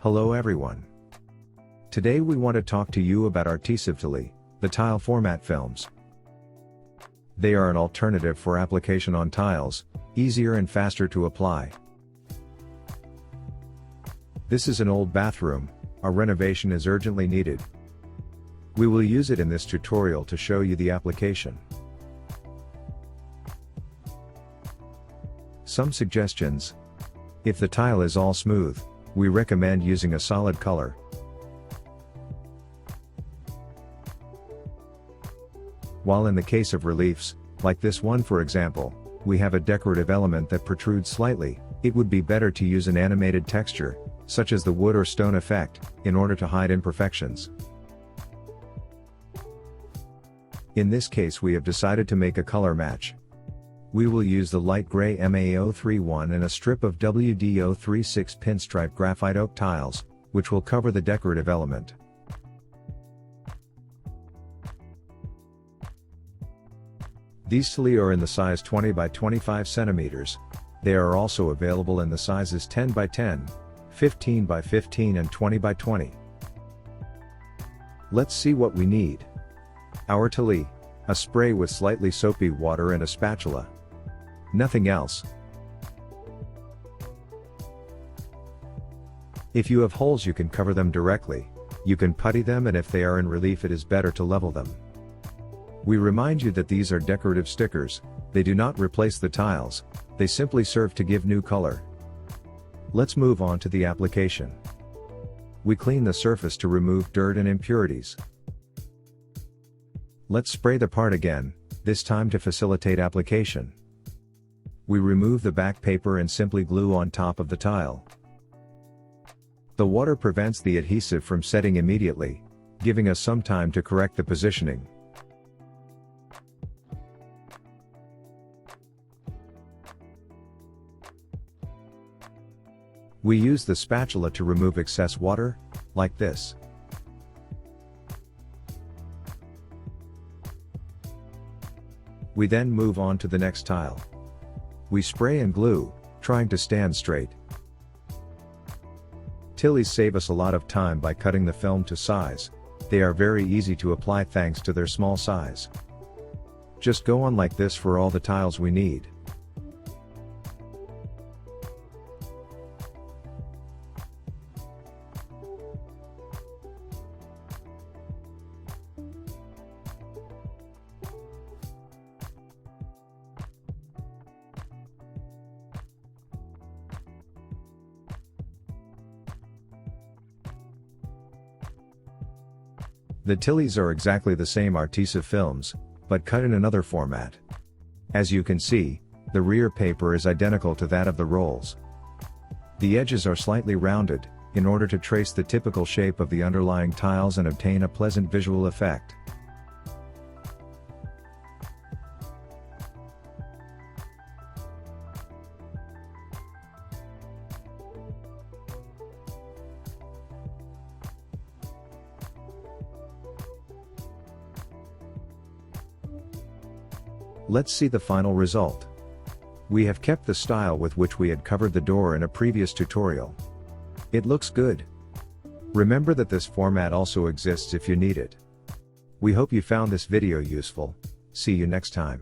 Hello everyone. Today we want to talk to you about Artesive Tily, the tile format films. They are an alternative for application on tiles, easier and faster to apply. This is an old bathroom, a renovation is urgently needed. We will use it in this tutorial to show you the application. Some suggestions. If the tile is all smooth, we recommend using a solid color. While in the case of reliefs, like this one for example, we have a decorative element that protrudes slightly, it would be better to use an animated texture, such as the wood or stone effect, in order to hide imperfections. In this case we have decided to make a color match. We will use the light gray MA031 and a strip of WD036 pinstripe graphite oak tiles, which will cover the decorative element. These tily are in the size 20 by 25 centimeters. They are also available in the sizes 10 by 10, 15 by 15 and 20 by 20. Let's see what we need. Our tily, a spray with slightly soapy water and a spatula. Nothing else. If you have holes you can cover them directly, you can putty them, and if they are in relief it is better to level them. We remind you that these are decorative stickers, they do not replace the tiles, they simply serve to give new color. Let's move on to the application. We clean the surface to remove dirt and impurities. Let's spray the part again, this time to facilitate application. We remove the back paper and simply glue on top of the tile. The water prevents the adhesive from setting immediately, giving us some time to correct the positioning. We use the spatula to remove excess water, like this. We then move on to the next tile. We spray and glue, trying to stand straight. Tillies save us a lot of time by cutting the film to size. They are very easy to apply thanks to their small size. Just go on like this for all the tiles we need. The tillies are exactly the same Artesive films, but cut in another format. As you can see, the rear paper is identical to that of the rolls. The edges are slightly rounded, in order to trace the typical shape of the underlying tiles and obtain a pleasant visual effect. Let's see the final result. We have kept the style with which we had covered the door in a previous tutorial. It looks good. Remember that this format also exists if you need it. We hope you found this video useful. See you next time.